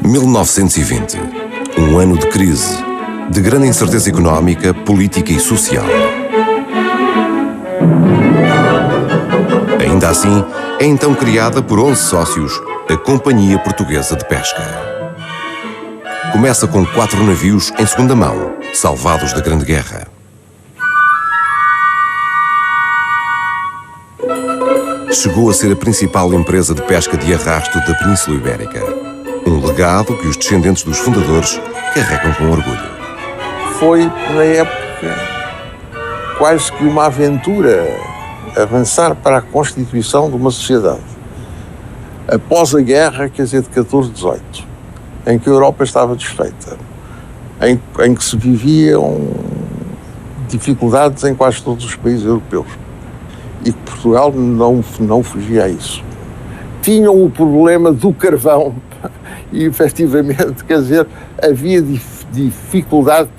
1920, um ano de crise, de grande incerteza económica, política e social. Ainda assim, é então criada por 11 sócios a Companhia Portuguesa de Pesca. Começa com 4 navios em segunda mão, salvados da Grande Guerra. Chegou a ser a principal empresa de pesca de arrasto da Península Ibérica. Um legado que os descendentes dos fundadores carregam com orgulho. Foi, na época, quase que uma aventura avançar para a constituição de uma sociedade. Após a guerra, quer dizer, de 14-18, em que a Europa estava desfeita, em que se viviam dificuldades em quase todos os países europeus. E que Portugal não fugia a isso. Tinham o problema do carvão e, efetivamente, quer dizer, havia dificuldade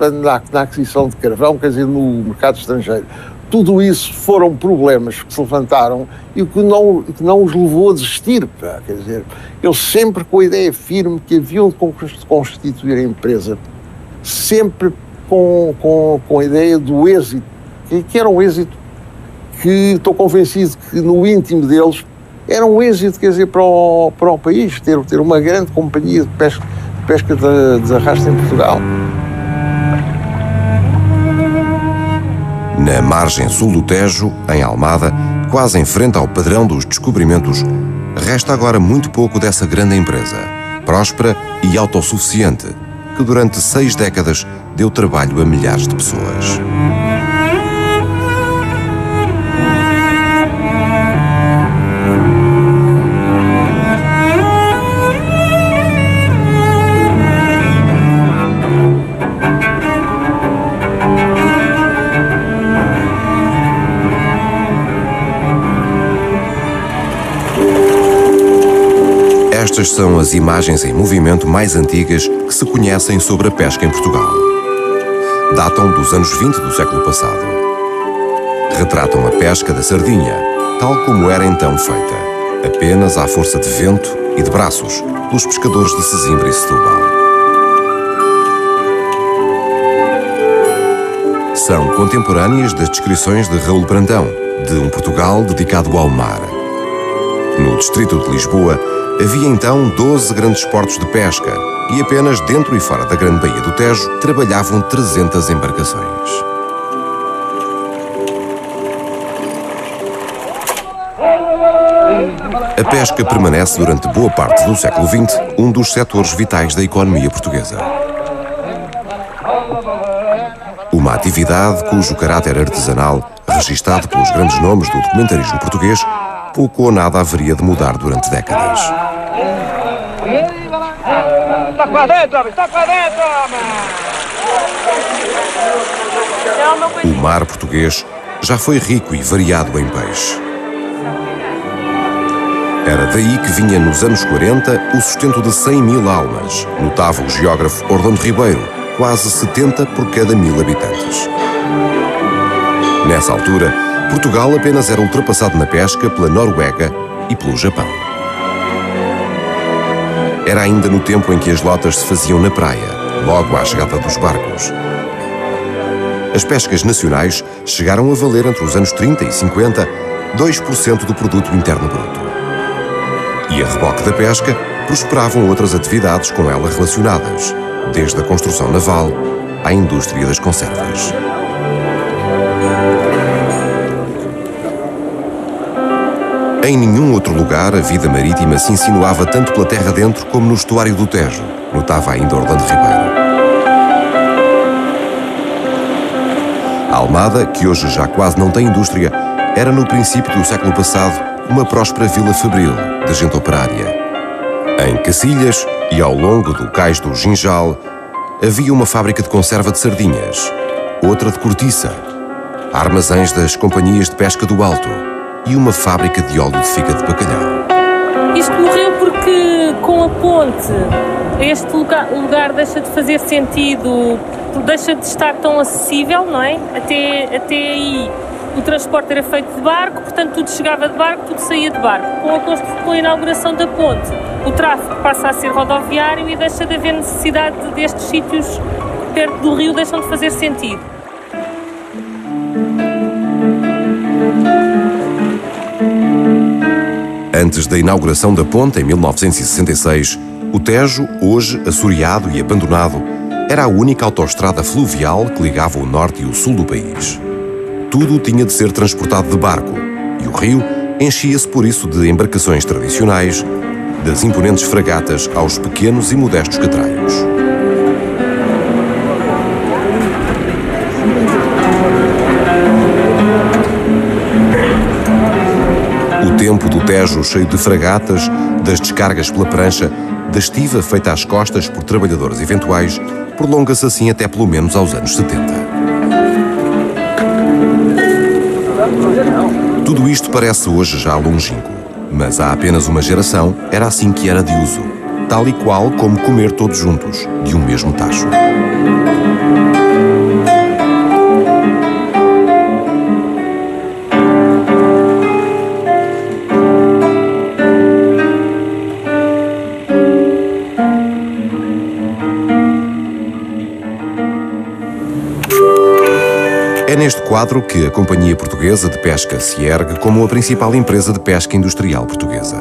na aquisição de carvão, quer dizer, no mercado estrangeiro. Tudo isso foram problemas que se levantaram e que não os levou a desistir. Quer dizer, eles sempre com a ideia firme que haviam de constituir a empresa, sempre com a ideia do êxito, que era um êxito que estou convencido que no íntimo deles era um êxito, quer dizer, para o país, ter uma grande companhia de pesca de arrasto em Portugal. Na margem sul do Tejo, em Almada, quase em frente ao padrão dos descobrimentos, resta agora muito pouco dessa grande empresa, próspera e autossuficiente, que durante 6 décadas deu trabalho a milhares de pessoas. Estas são as imagens em movimento mais antigas que se conhecem sobre a pesca em Portugal. Datam dos anos 20 do século passado. Retratam a pesca da sardinha, tal como era então feita, apenas à força de vento e de braços, pelos pescadores de Sesimbra e Setúbal. São contemporâneas das descrições de Raul Brandão, de um Portugal dedicado ao mar. No distrito de Lisboa, havia então 12 grandes portos de pesca e apenas dentro e fora da grande baía do Tejo trabalhavam 300 embarcações. A pesca permanece durante boa parte do século XX um dos setores vitais da economia portuguesa. Uma atividade cujo caráter artesanal, registado pelos grandes nomes do documentarismo português, pouco ou nada haveria de mudar durante décadas. Está para dentro, homem! Está para dentro, homem! O mar português já foi rico e variado em peixe. Era daí que vinha nos anos 40 o sustento de 100 mil almas, notava o geógrafo Orlando Ribeiro, quase 70 por cada 1000 habitantes. Nessa altura, Portugal apenas era ultrapassado na pesca pela Noruega e pelo Japão. Era ainda no tempo em que as lotas se faziam na praia, logo à chegada dos barcos. As pescas nacionais chegaram a valer entre os anos 30 e 50 2% do produto interno bruto. E a reboque da pesca prosperavam outras atividades com ela relacionadas, desde a construção naval à indústria das conservas. Em nenhum outro lugar a vida marítima se insinuava tanto pela terra dentro como no estuário do Tejo, notava ainda Orlando Ribeiro. A Almada, que hoje já quase não tem indústria, era no princípio do século passado uma próspera vila fabril, de gente operária. Em Cacilhas e ao longo do cais do Ginjal havia uma fábrica de conserva de sardinhas, outra de cortiça, armazéns das companhias de pesca do Alto e uma fábrica de óleo de figa de bacalhau. Isto morreu porque, com a ponte, este lugar deixa de fazer sentido, deixa de estar tão acessível, não é? Até aí o transporte era feito de barco, portanto tudo chegava de barco, tudo saía de barco. Com a inauguração da ponte, o tráfego passa a ser rodoviário e deixa de haver necessidade destes sítios perto do rio, deixam de fazer sentido. Antes da inauguração da ponte, em 1966, o Tejo, hoje assoreado e abandonado, era a única autoestrada fluvial que ligava o norte e o sul do país. Tudo tinha de ser transportado de barco, e o rio enchia-se por isso de embarcações tradicionais, das imponentes fragatas aos pequenos e modestos catraios. O tempo do Tejo cheio de fragatas, das descargas pela prancha, da estiva feita às costas por trabalhadores eventuais, prolonga-se assim até pelo menos aos anos 70. Tudo isto parece hoje já longínquo, mas há apenas uma geração era assim que era de uso, tal e qual como comer todos juntos, de um mesmo tacho. É neste quadro que a Companhia Portuguesa de Pesca se ergue como a principal empresa de pesca industrial portuguesa.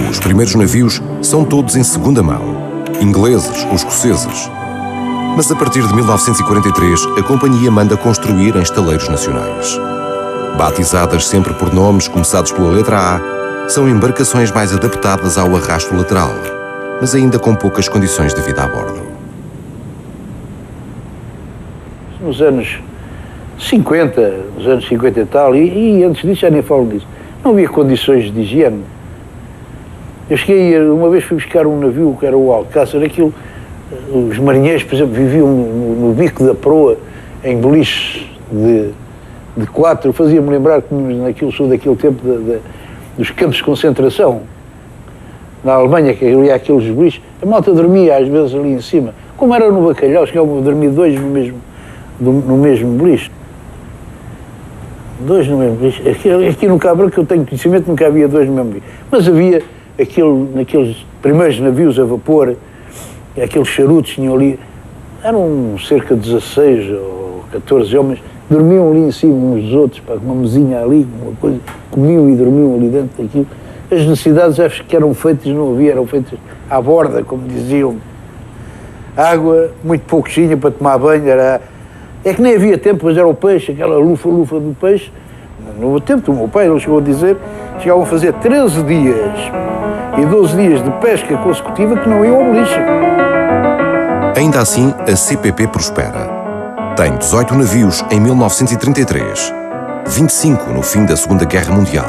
Os primeiros navios são todos em segunda mão, ingleses ou escoceses. Mas a partir de 1943, a companhia manda construir em estaleiros nacionais. Batizadas sempre por nomes começados pela letra A, são embarcações mais adaptadas ao arrasto lateral, mas ainda com poucas condições de vida a bordo. Nos anos 50, nos anos 50 e tal, e antes disso já nem falo disso, não havia condições de higiene. Eu cheguei, uma vez fui buscar um navio que era o Alcácer, aquilo, os marinheiros, por exemplo, viviam no bico da proa, em beliches de 4, fazia-me lembrar que naquilo, sou daquele tempo dos campos de concentração, na Alemanha, que havia aqueles beliches, a malta dormia às vezes ali em cima, como era no Bacalhau, chegavam a dormir dois no mesmo beliche. Dois no mesmo beliche. Aqui no Cabo Branco, que eu tenho conhecimento, nunca havia dois no mesmo beliche. Mas havia naqueles primeiros navios a vapor, aqueles charutos tinham ali, eram cerca de 16 ou 14 homens, dormiam ali em cima uns dos outros, com uma mesinha ali, uma coisa, comiam e dormiam ali dentro daquilo. As necessidades acho que eram feitas, não havia, eram feitas à borda, como diziam. Água, muito pouco tinha para tomar banho, é que nem havia tempo, mas era o peixe, aquela lufa do peixe. No meu tempo, o meu pai, ele chegou a dizer, chegavam a fazer 13 dias e 12 dias de pesca consecutiva que não iam ao beliche. Ainda assim, a CPP prospera. Tem 18 navios em 1933, 25 no fim da Segunda Guerra Mundial.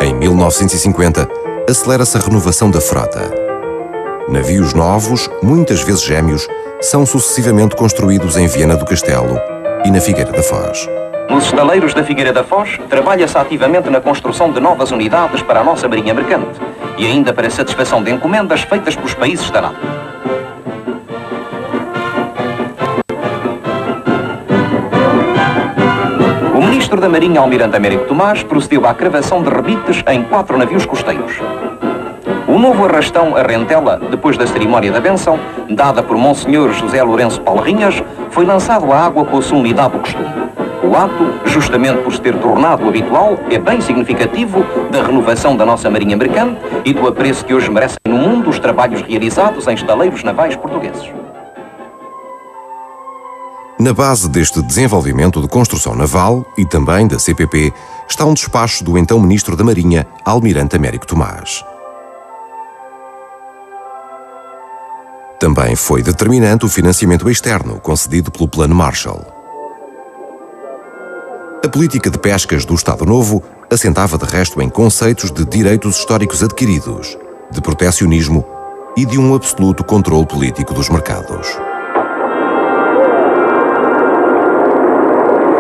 Em 1950, acelera-se a renovação da frota. Navios novos, muitas vezes gêmeos, são sucessivamente construídos em Viana do Castelo e na Figueira da Foz. Nos estaleiros da Figueira da Foz, trabalha-se ativamente na construção de novas unidades para a nossa marinha mercante e ainda para a satisfação de encomendas feitas pelos países da NATO. O Ministro da Marinha, Almirante Américo Tomás, procedeu à cravação de rebites em 4 navios costeiros. O novo arrastão a Rentela, depois da cerimónia da bênção, dada por Monsenhor José Lourenço Palrinhas, foi lançado à água com a solenidade do costume. O ato, justamente por se ter tornado habitual, é bem significativo da renovação da nossa marinha mercante e do apreço que hoje merecem no mundo os trabalhos realizados em estaleiros navais portugueses. Na base deste desenvolvimento de construção naval e também da CPP está um despacho do então Ministro da Marinha, Almirante Américo Tomás. Também foi determinante o financiamento externo concedido pelo Plano Marshall. A política de pescas do Estado Novo assentava de resto em conceitos de direitos históricos adquiridos, de protecionismo e de um absoluto controle político dos mercados.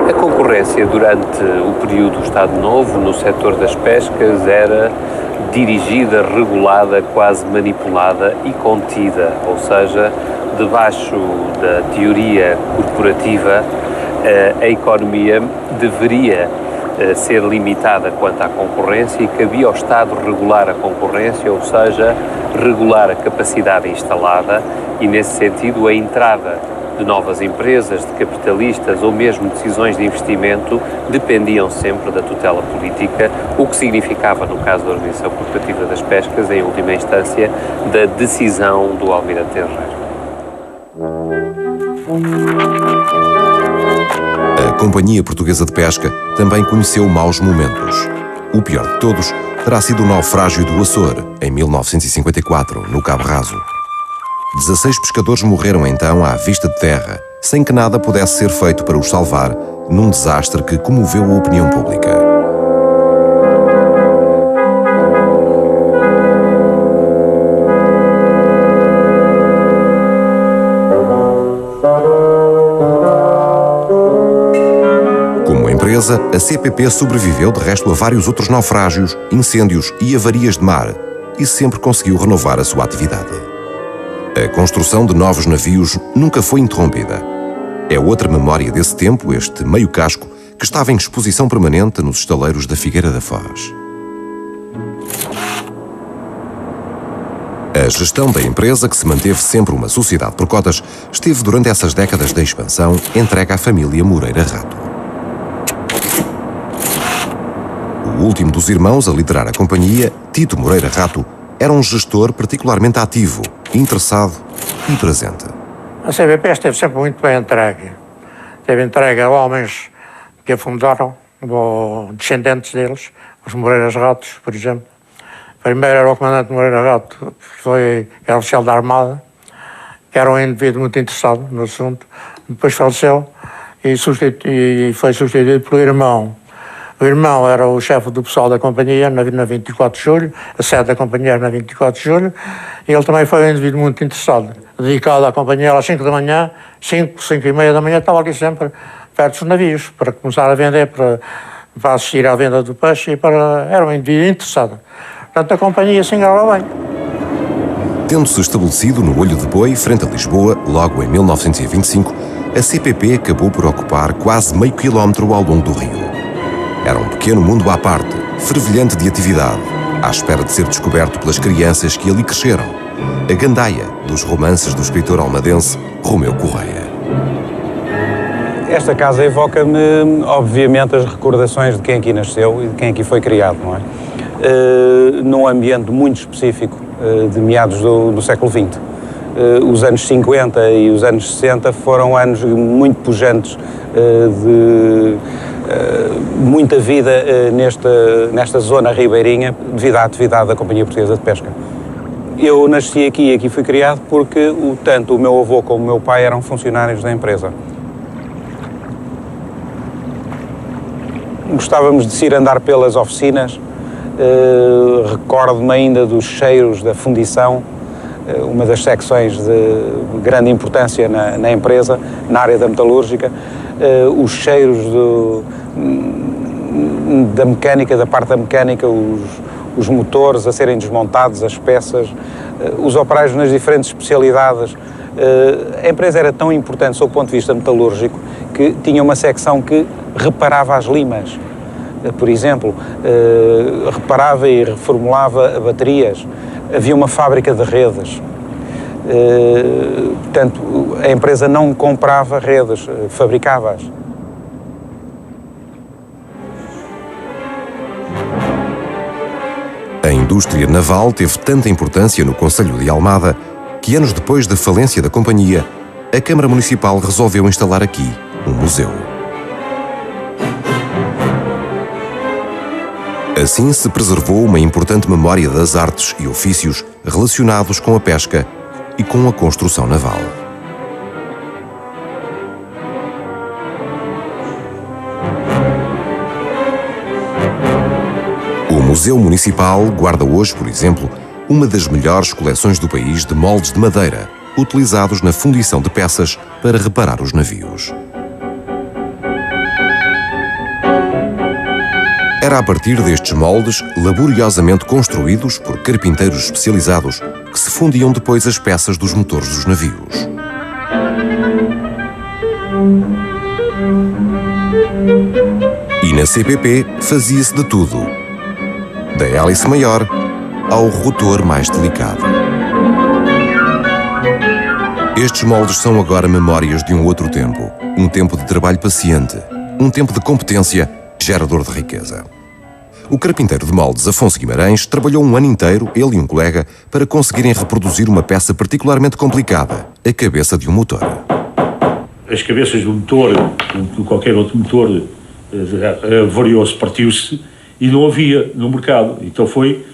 A concorrência durante o período do Estado Novo no setor das pescas era dirigida, regulada, quase manipulada e contida, ou seja, debaixo da teoria corporativa, a economia deveria ser limitada quanto à concorrência e cabia ao Estado regular a concorrência, ou seja, regular a capacidade instalada e, nesse sentido, a entrada de novas empresas, de capitalistas ou mesmo decisões de investimento dependiam sempre da tutela política, o que significava, no caso da Organização Corporativa das Pescas, em última instância, da decisão do Almirante Herrero. A Companhia Portuguesa de Pesca também conheceu maus momentos. O pior de todos terá sido o naufrágio do Açor, em 1954, no Cabo Raso. 16 pescadores morreram então à vista de terra, sem que nada pudesse ser feito para os salvar, num desastre que comoveu a opinião pública. Como empresa, a CPP sobreviveu de resto a vários outros naufrágios, incêndios e avarias de mar e sempre conseguiu renovar a sua atividade. A construção de novos navios nunca foi interrompida. É outra memória desse tempo, este meio casco, que estava em exposição permanente nos estaleiros da Figueira da Foz. A gestão da empresa, que se manteve sempre uma sociedade por cotas, esteve durante essas décadas de expansão entregue à família Moreira Rato. O último dos irmãos a liderar a companhia, Tito Moreira Rato, era um gestor particularmente ativo, interessado e presente. A CPP esteve sempre muito bem entregue. Esteve entregue a homens que a fundaram, ou descendentes deles, os Moreiras Ratos, por exemplo. Primeiro era o comandante Moreira Rato, que era oficial da Armada, que era um indivíduo muito interessado no assunto. Depois faleceu e foi substituído pelo irmão. O irmão era o chefe do pessoal da companhia na 24 de julho, a sede da companhia era na 24 de julho, e ele também foi um indivíduo muito interessado, dedicado à companhia às 5 da manhã, 5 e meia da manhã, estava ali sempre perto dos navios, para começar a vender, para assistir à venda do peixe, era um indivíduo interessado. Portanto, a companhia se engrava bem. Tendo-se estabelecido no Olho de Boi, frente a Lisboa, logo em 1925, a CPP acabou por ocupar quase meio quilómetro ao longo do rio. Era um pequeno mundo à parte, fervilhante de atividade, à espera de ser descoberto pelas crianças que ali cresceram. A gandaia dos romances do escritor almadense Romeu Correia. Esta casa evoca-me, obviamente, as recordações de quem aqui nasceu e de quem aqui foi criado, não é? Num ambiente muito específico de meados do século XX. Os anos 50 e os anos 60 foram anos muito pujantes de muita vida nesta zona ribeirinha devido à atividade da Companhia Portuguesa de Pesca. Eu nasci aqui e aqui fui criado porque tanto o meu avô como o meu pai eram funcionários da empresa. Gostávamos de se ir andar pelas oficinas, recordo-me ainda dos cheiros da fundição, uma das secções de grande importância na empresa, na área da metalúrgica, os cheiros da mecânica, da parte da mecânica, os motores a serem desmontados, as peças, os operários nas diferentes especialidades. A empresa era tão importante sob o ponto de vista metalúrgico que tinha uma secção que reparava as limas, por exemplo, reparava e reformulava baterias. Havia uma fábrica de redes. Portanto, a empresa não comprava redes, fabricava-as. A indústria naval teve tanta importância no Concelho de Almada que, anos depois da falência da companhia, a Câmara Municipal resolveu instalar aqui um museu. Assim se preservou uma importante memória das artes e ofícios relacionados com a pesca e com a construção naval. O Museu Municipal guarda hoje, por exemplo, uma das melhores coleções do país de moldes de madeira, utilizados na fundição de peças para reparar os navios. Era a partir destes moldes, laboriosamente construídos por carpinteiros especializados, que se fundiam depois as peças dos motores dos navios. E na CPP fazia-se de tudo, da hélice maior ao rotor mais delicado. Estes moldes são agora memórias de um outro tempo, um tempo de trabalho paciente, um tempo de competência gerador de riqueza. O carpinteiro de moldes Afonso Guimarães trabalhou um ano inteiro, ele e um colega, para conseguirem reproduzir uma peça particularmente complicada, a cabeça de um motor. As cabeças do motor, de qualquer outro motor, variou-se, partiu-se e não havia no mercado. Então foi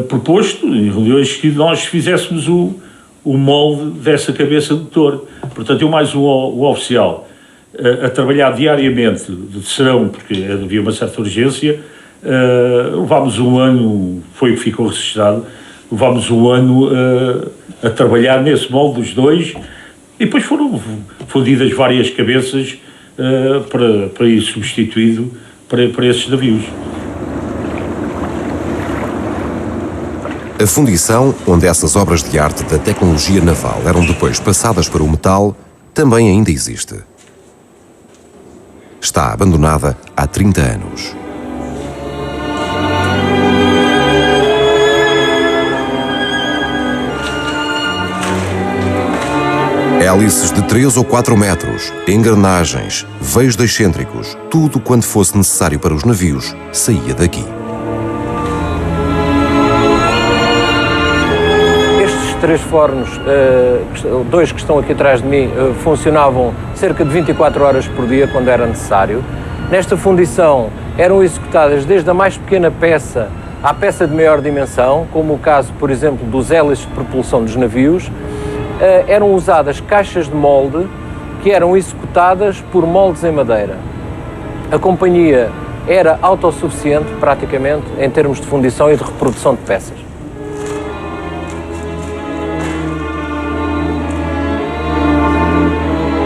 proposto em reuniões que nós fizéssemos o molde dessa cabeça de motor. Portanto, eu mais o oficial a trabalhar diariamente de serão, porque havia uma certa urgência, levámos um ano, foi o que ficou registrado, levámos um ano a trabalhar nesse molde dos dois e depois foram fundidas várias cabeças para ir substituído para esses navios. A fundição, onde essas obras de arte da tecnologia naval eram depois passadas para o metal, também ainda existe. Está abandonada há 30 anos. Hélices de 3 ou 4 metros, engrenagens, veios de excêntricos, tudo quanto fosse necessário para os navios saía daqui. Estes 3 fornos, 2 que estão aqui atrás de mim, funcionavam cerca de 24 horas por dia quando era necessário. Nesta fundição eram executadas desde a mais pequena peça à peça de maior dimensão, como o caso, por exemplo, dos hélices de propulsão dos navios. Eram usadas caixas de molde que eram executadas por moldes em madeira. A companhia era autossuficiente, praticamente, em termos de fundição e de reprodução de peças.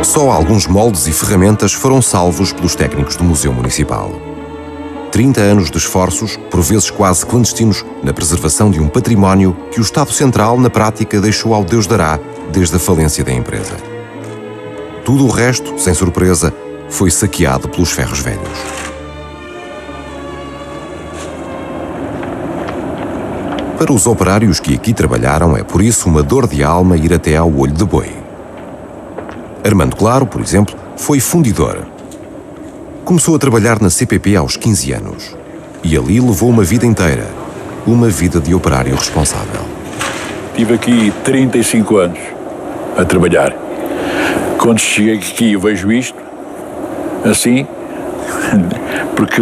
Só alguns moldes e ferramentas foram salvos pelos técnicos do Museu Municipal. 30 anos de esforços, por vezes quase clandestinos, na preservação de um património que o Estado Central, na prática, deixou ao Deus dará desde a falência da empresa. Tudo o resto, sem surpresa, foi saqueado pelos ferros velhos. Para os operários que aqui trabalharam, é por isso uma dor de alma ir até ao Olho de Boi. Armando Claro, por exemplo, foi fundidor. Começou a trabalhar na CPP aos 15 anos e ali levou uma vida inteira, uma vida de operário responsável. Tive aqui 35 anos a trabalhar. Quando cheguei aqui eu vejo isto, assim, porque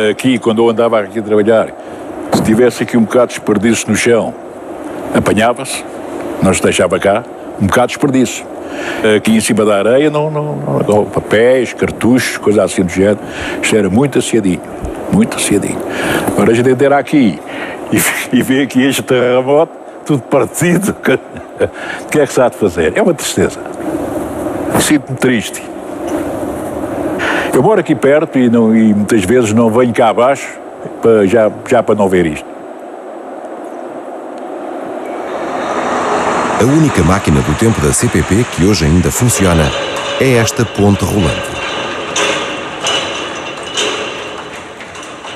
aqui, quando eu andava aqui a trabalhar, se tivesse aqui um bocado de desperdício no chão, apanhava-se, não se deixava cá, um bocado de desperdício. Aqui em cima da areia, não, papéis, cartuchos, coisa assim do género, isto era muito aciadinho, muito aciadinho. Agora a gente era aqui e vê aqui este terremoto, tudo partido, o que é que se há de fazer? É uma tristeza. Sinto-me triste. Eu moro aqui perto e muitas vezes não venho cá abaixo, já para não ver isto. A única máquina do tempo da CPP que hoje ainda funciona é esta ponte rolante.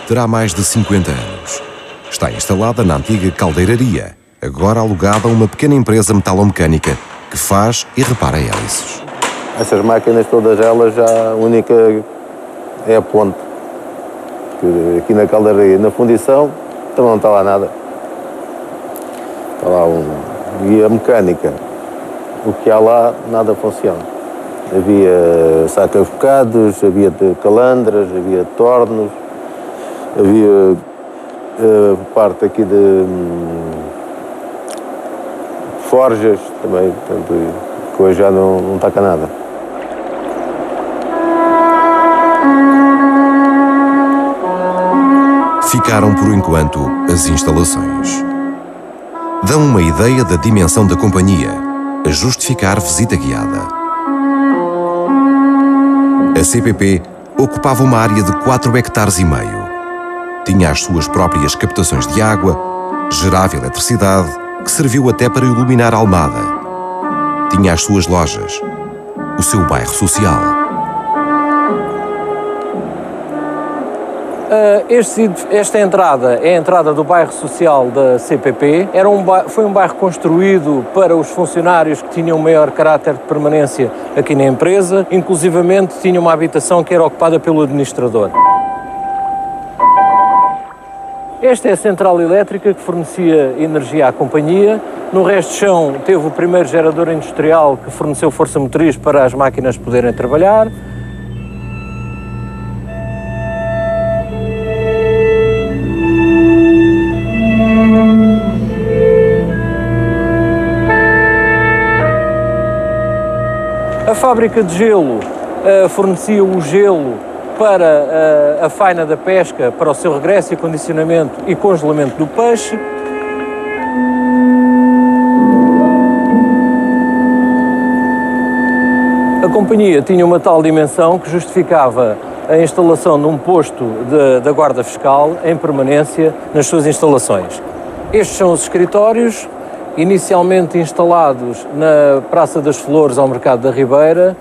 Terá mais de 50 anos. Está instalada na antiga caldeiraria, agora alugada a uma pequena empresa metalomecânica que faz e repara hélices. Essas máquinas, todas elas, já a única é a ponte. Porque aqui na caldeiraria, na fundição, também não está lá nada. Está lá E a mecânica, o que há lá, nada funciona. Havia saca-focados, havia calandras, havia tornos, havia parte aqui de forjas também, portanto, que hoje já não está cá nada. Ficaram por enquanto as instalações. Dão uma ideia da dimensão da companhia, a justificar visita guiada. A CPP ocupava uma área de 4,5 hectares. Tinha as suas próprias captações de água, gerava eletricidade, que serviu até para iluminar a Almada. Tinha as suas lojas. o seu bairro social. Esta entrada é a entrada do bairro social da CPP. Foi um bairro construído para os funcionários que tinham maior caráter de permanência aqui na empresa. Inclusivamente tinha uma habitação que era ocupada pelo administrador. Esta é a central elétrica que fornecia energia à companhia. No resto do chão teve o primeiro gerador industrial que forneceu força motriz para as máquinas poderem trabalhar. A fábrica de gelo fornecia o gelo para a faina da pesca, para o seu regresso e acondicionamento e congelamento do peixe. A companhia tinha uma tal dimensão que justificava a instalação de um posto da Guarda Fiscal em permanência nas suas instalações. Estes são os escritórios, inicialmente instalados na Praça das Flores, ao Mercado da Ribeira.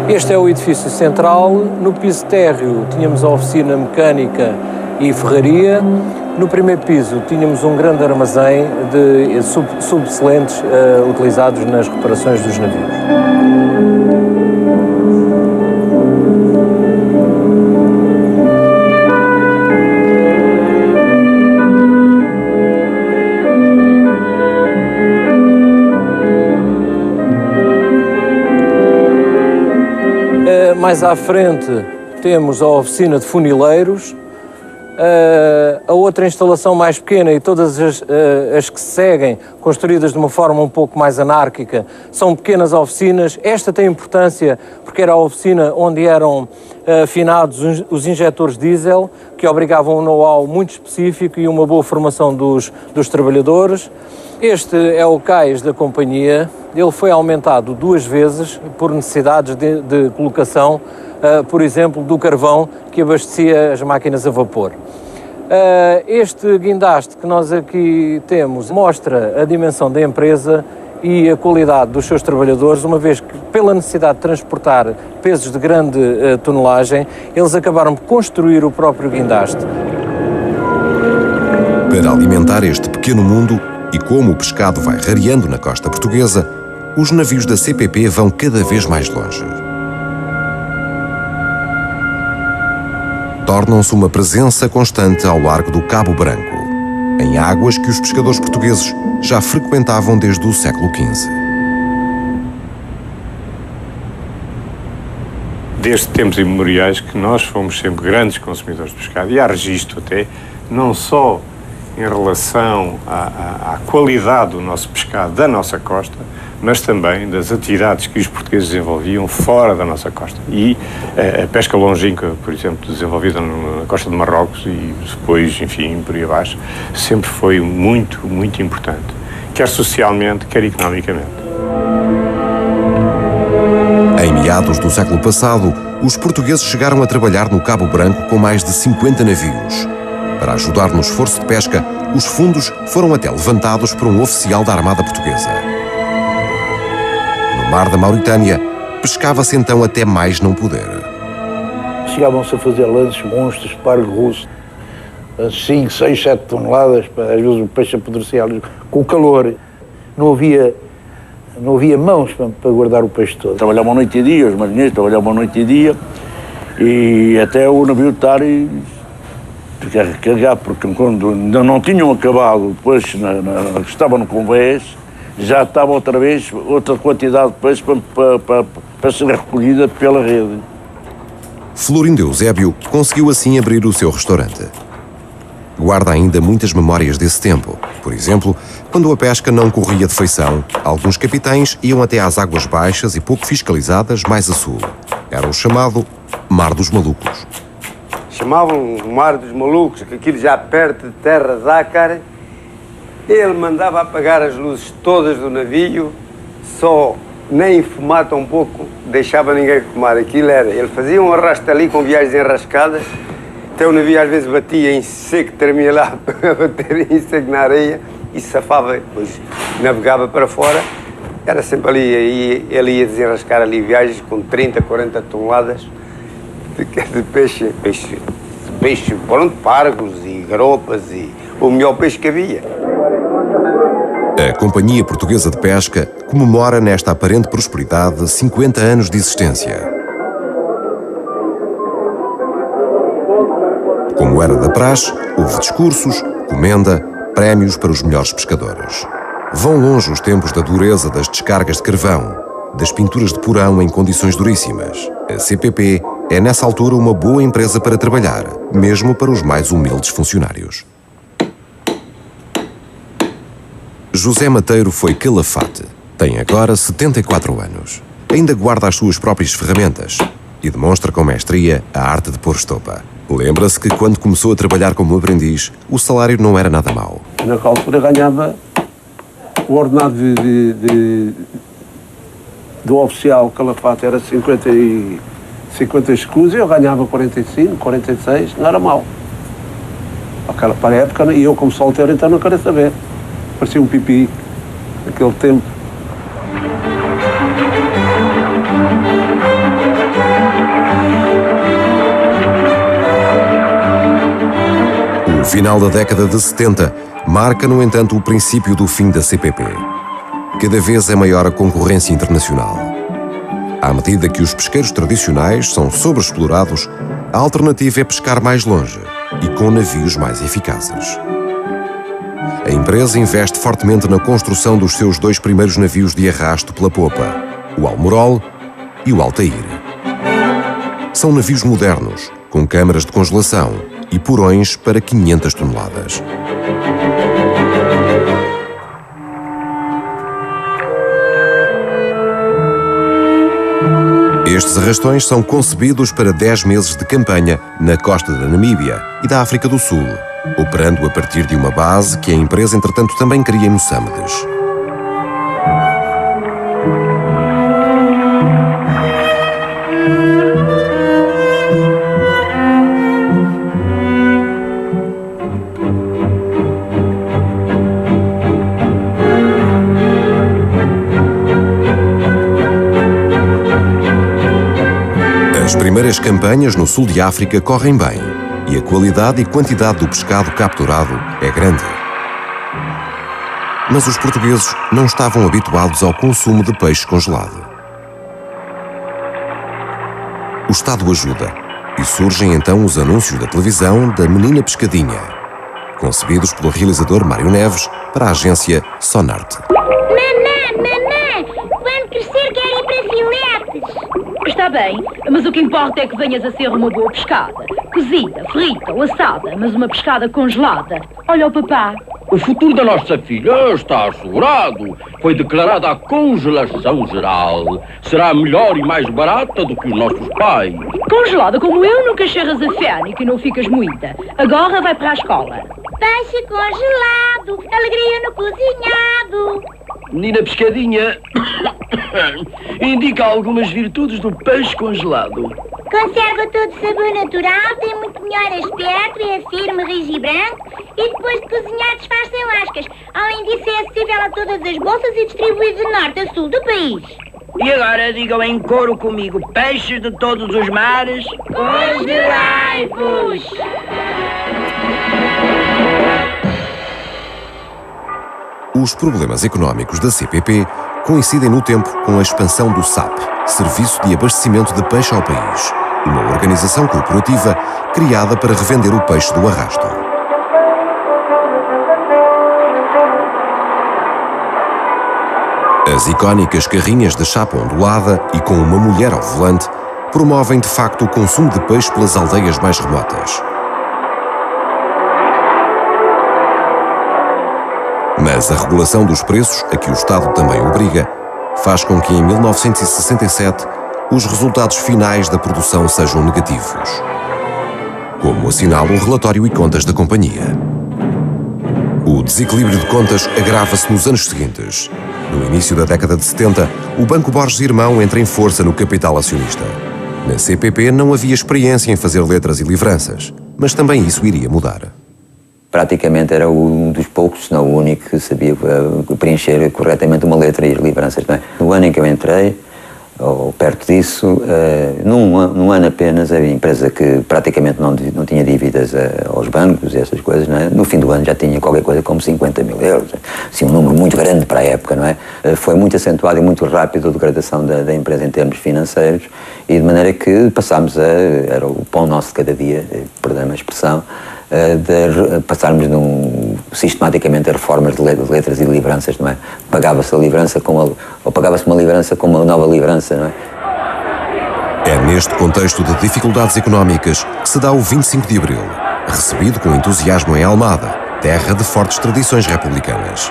Este é o edifício central. No piso térreo tínhamos a oficina mecânica e ferraria. No primeiro piso tínhamos um grande armazém de subexcelentes utilizados nas reparações dos navios. Mais à frente temos a oficina de funileiros. A outra instalação mais pequena e todas as que se seguem, construídas de uma forma um pouco mais anárquica, são pequenas oficinas. Esta tem importância porque era a oficina onde eram afinados os injetores diesel, que obrigavam um know-how muito específico e uma boa formação dos trabalhadores. Este é o cais da companhia. Ele foi aumentado 2 vezes por necessidades de colocação, por exemplo, do carvão que abastecia as máquinas a vapor. Este guindaste que nós aqui temos mostra a dimensão da empresa e a qualidade dos seus trabalhadores, uma vez que, pela necessidade de transportar pesos de grande tonelagem, eles acabaram por construir o próprio guindaste. Para alimentar este pequeno mundo, e como o pescado vai rareando na costa portuguesa, os navios da CPP vão cada vez mais longe. Tornam-se uma presença constante ao largo do Cabo Branco, em águas que os pescadores portugueses já frequentavam desde o século XV. Desde tempos imemoriais que nós fomos sempre grandes consumidores de pescado, e há registro até, não só em relação à qualidade do nosso pescado da nossa costa, mas também das atividades que os portugueses desenvolviam fora da nossa costa. E a pesca longínqua, por exemplo, desenvolvida na costa de Marrocos e depois, enfim, por aí abaixo, sempre foi muito, muito importante, quer socialmente, quer economicamente. Em meados do século passado, os portugueses chegaram a trabalhar no Cabo Branco com mais de 50 navios. Para ajudar no esforço de pesca, os fundos foram até levantados por um oficial da Armada Portuguesa. No mar da Mauritânia, pescava-se então até mais não poder. Chegavam-se a fazer lances monstros, pargo russo, 5, 6, 7 toneladas, às vezes o peixe apodrecia ali. Com o calor, não havia mãos para guardar o peixe todo. Trabalhavam noite e dia, os marinheiros trabalhavam noite e dia, e até o navio estar e ficar recarregado, porque quando ainda não tinham acabado, depois que estava no convés, já estava outra vez outra quantidade de peixe para ser recolhida pela rede. Florindo Eusébio conseguiu assim abrir o seu restaurante. Guarda ainda muitas memórias desse tempo. Por exemplo, quando a pesca não corria de feição, alguns capitães iam até às águas baixas e pouco fiscalizadas mais a sul. Era o chamado Mar dos Malucos. Chamavam o Mar dos Malucos, que aquilo já perto de terra de Ácar. Ele mandava apagar as luzes todas do navio, só nem fumar tão pouco deixava ninguém fumar. Aquilo era, ele fazia um arrasto ali com viagens enrascadas, até o navio às vezes batia em seco, termina lá a bater em seco na areia e safava, depois navegava para fora. Era sempre ali, ele ia desenrascar ali viagens com 30, 40 toneladas de peixe, pronto, pargos e garopas e o melhor peixe que havia. A Companhia Portuguesa de Pesca comemora nesta aparente prosperidade 50 anos de existência. Como era da praxe, houve discursos, comenda, prémios para os melhores pescadores. Vão longe os tempos da dureza das descargas de carvão, das pinturas de porão em condições duríssimas. A CPP é nessa altura uma boa empresa para trabalhar, mesmo para os mais humildes funcionários. José Mateiro foi calafate. Tem agora 74 anos. Ainda guarda as suas próprias ferramentas e demonstra com mestria a arte de pôr estopa. Lembra-se que quando começou a trabalhar como aprendiz, o salário não era nada mau. Naquela altura ganhava o ordenado do oficial calafate era 50 escudos e eu ganhava 45, 46, não era mau. Para a época, e eu como solteiro então não queria saber. Parecia um pipi naquele tempo. O final da década de 70 marca, no entanto, o princípio do fim da CPP. Cada vez é maior a concorrência internacional. À medida que os pesqueiros tradicionais são sobreexplorados, a alternativa é pescar mais longe e com navios mais eficazes. A empresa investe fortemente na construção dos seus 2 primeiros navios de arrasto pela popa, o Almorol e o Altair. São navios modernos, com câmaras de congelação e porões para 500 toneladas. Estes arrastões são concebidos para 10 meses de campanha na costa da Namíbia e da África do Sul, operando a partir de uma base que a empresa, entretanto, também cria em Moçambique. As primeiras campanhas no sul de África correm bem e a qualidade e quantidade do pescado capturado é grande. Mas os portugueses não estavam habituados ao consumo de peixe congelado. O Estado ajuda e surgem então os anúncios da televisão da Menina Pescadinha, concebidos pelo realizador Mário Neves para a agência Sonarte. Quando crescer quero ir para filetes. Está bem, mas o que importa é que venhas a ser uma boa pescada. Cozida, frita ou assada, mas uma pescada congelada. Olha o papá. O futuro da nossa filha está assegurado. Foi declarada a congelação geral. Será melhor e mais barata do que os nossos pais. Congelada como eu, nunca cheiras a fênica e não ficas moída. Agora vai para a escola. Peixe congelado, alegria no cozinhado. Menina Pescadinha indica algumas virtudes do peixe congelado. Conserva todo sabor natural, tem muito melhor aspecto, é firme, rijo e branco e depois de cozinhar desfaz sem lascas. Além disso é acessível a todas as bolsas e distribuído de norte a sul do país. E agora digam em coro comigo, peixes de todos os mares, congelai-vos! Os problemas económicos da CPP coincidem no tempo com a expansão do SAP, Serviço de Abastecimento de Peixe ao País, uma organização corporativa criada para revender o peixe do arrasto. As icónicas carrinhas de chapa ondulada e com uma mulher ao volante promovem de facto o consumo de peixe pelas aldeias mais remotas. Mas a regulação dos preços, a que o Estado também obriga, faz com que em 1967 os resultados finais da produção sejam negativos, como assinala o relatório e contas da companhia. O desequilíbrio de contas agrava-se nos anos seguintes. No início da década de 70, o Banco Borges Irmão entra em força no capital acionista. Na CPP não havia experiência em fazer letras e livranças, mas também isso iria mudar. Praticamente era um dos poucos, se não o único, que sabia preencher corretamente uma letra e as livranças. Não é? No ano em que eu entrei, ou perto disso, num ano apenas, havia empresa que praticamente não tinha dívidas aos bancos e essas coisas, não é? No fim do ano já tinha qualquer coisa como 50 mil euros, assim, um número muito grande para a época, não é? Foi muito acentuado e muito rápido a degradação da empresa em termos financeiros e de maneira que passámos era o pão nosso de cada dia, perdão a expressão, de passarmos sistematicamente a reformas de letras e livranças, não é? Pagava-se a livrança ou pagava-se uma livrança com uma nova livrança, não é? É neste contexto de dificuldades económicas que se dá o 25 de Abril, recebido com entusiasmo em Almada, terra de fortes tradições republicanas.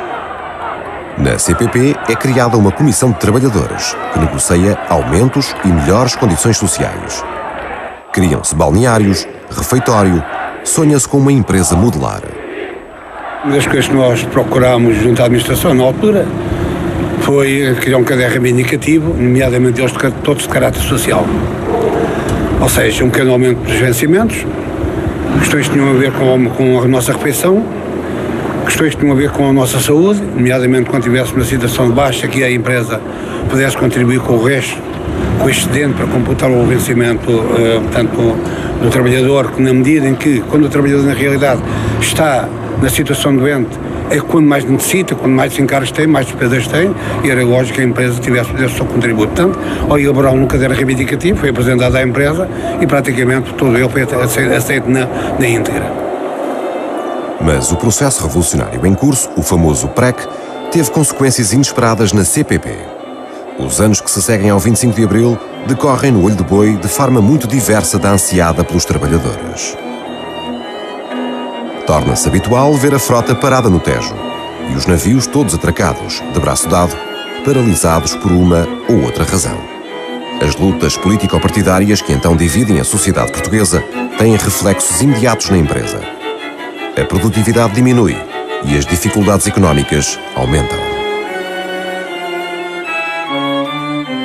Na CPP é criada uma comissão de trabalhadores que negocia aumentos e melhores condições sociais. Criam-se balneários, refeitório, sonha-se com uma empresa modular. Uma das coisas que nós procurámos junto à administração na altura foi criar um caderno reivindicativo, nomeadamente todos de caráter social. Ou seja, um pequeno aumento dos vencimentos, questões que tinham a ver com a nossa refeição, questões que tinham a ver com a nossa saúde, nomeadamente quando estivéssemos na situação de baixa, que a empresa pudesse contribuir com o resto, com o excedente para computar o vencimento, portanto, do trabalhador, que na medida em que, quando o trabalhador na realidade está na situação doente, é quando mais necessita, quando mais encargos tem, mais despesas tem, e era lógico que a empresa tivesse o seu contributo. Portanto, ao elaborar um caderno reivindicativo, foi apresentado à empresa e praticamente todo ele foi aceito na íntegra. Mas o processo revolucionário em curso, o famoso PREC, teve consequências inesperadas na CPP. Os anos que se seguem ao 25 de Abril decorrem no olho de boi de forma muito diversa da ansiada pelos trabalhadores. Torna-se habitual ver a frota parada no Tejo e os navios todos atracados, de braço dado, paralisados por uma ou outra razão. As lutas político-partidárias que então dividem a sociedade portuguesa têm reflexos imediatos na empresa. A produtividade diminui e as dificuldades económicas aumentam.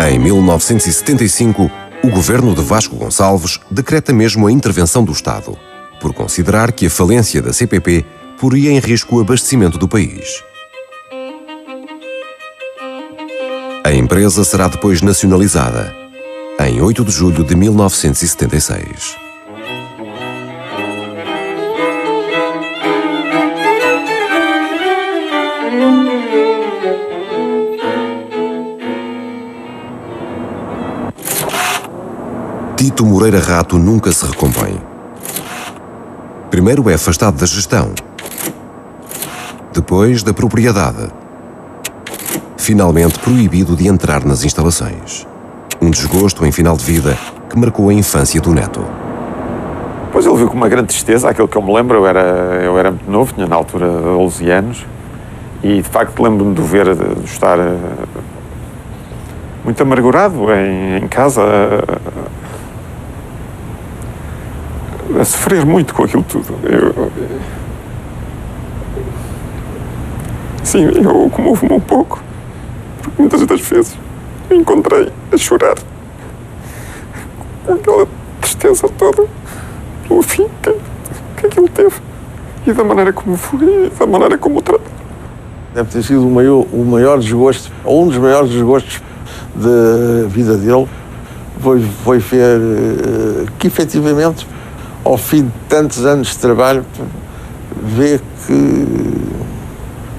Em 1975, o governo de Vasco Gonçalves decreta mesmo a intervenção do Estado, por considerar que a falência da CPP poria em risco o abastecimento do país. A empresa será depois nacionalizada, em 8 de julho de 1976. Tito Moreira Rato nunca se recompõe. Primeiro é afastado da gestão, depois da propriedade, finalmente proibido de entrar nas instalações. Um desgosto em final de vida que marcou a infância do neto. Pois ele viu com uma grande tristeza, aquilo que eu me lembro, eu era muito novo, tinha na altura 11 anos, e de facto lembro-me de o ver, de estar muito amargurado em casa, a sofrer muito com aquilo tudo. Sim, eu comovo-me um pouco, porque muitas das vezes me encontrei a chorar com aquela tristeza toda pelo fim que aquilo teve e da maneira como foi e da maneira como o tratou. Deve ter sido o maior desgosto, ou um dos maiores desgostos da vida dele, foi ver que efetivamente, ao fim de tantos anos de trabalho, vê que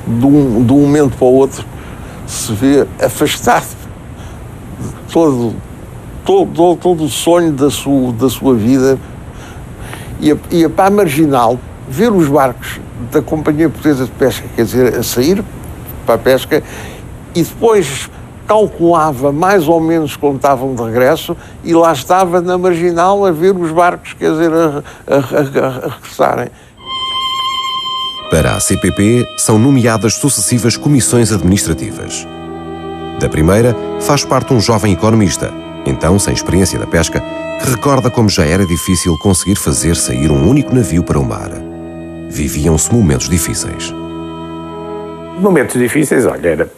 de um momento para o outro se vê afastado de todo o sonho da sua vida e para a marginal ver os barcos da Companhia Portuguesa de Pesca, quer dizer, a sair para a pesca, e depois calculava mais ou menos quando estavam de regresso e lá estava na marginal a ver os barcos, quer dizer, a regressarem. Para a CPP são nomeadas sucessivas comissões administrativas. Da primeira faz parte um jovem economista, então sem experiência da pesca, que recorda como já era difícil conseguir fazer sair um único navio para o mar. Viviam-se momentos difíceis. Momentos difíceis, olha, era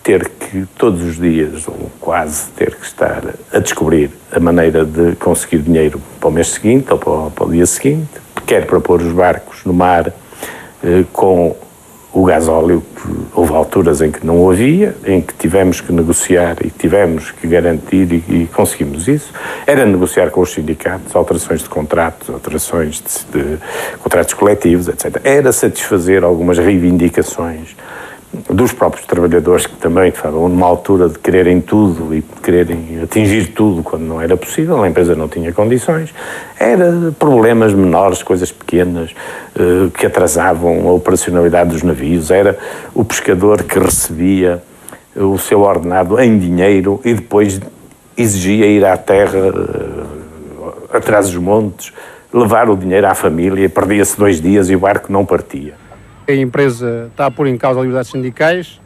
ter que todos os dias, ou quase ter que estar a descobrir a maneira de conseguir dinheiro para o mês seguinte ou para o dia seguinte, quer para pôr os barcos no mar com o gasóleo, que houve alturas em que não havia, em que tivemos que negociar e tivemos que garantir e conseguimos isso. Era negociar com os sindicatos, alterações de contratos, alterações de contratos coletivos, etc. Era satisfazer algumas reivindicações dos próprios trabalhadores, que também estavam numa altura de quererem tudo e de quererem atingir tudo quando não era possível, a empresa não tinha condições. Era problemas menores, coisas pequenas, que atrasavam a operacionalidade dos navios. Era o pescador que recebia o seu ordenado em dinheiro e depois exigia ir à terra, atrás dos montes, levar o dinheiro à família, perdia-se 2 dias e o barco não partia. A empresa está a pôr em causa as liberdades sindicais.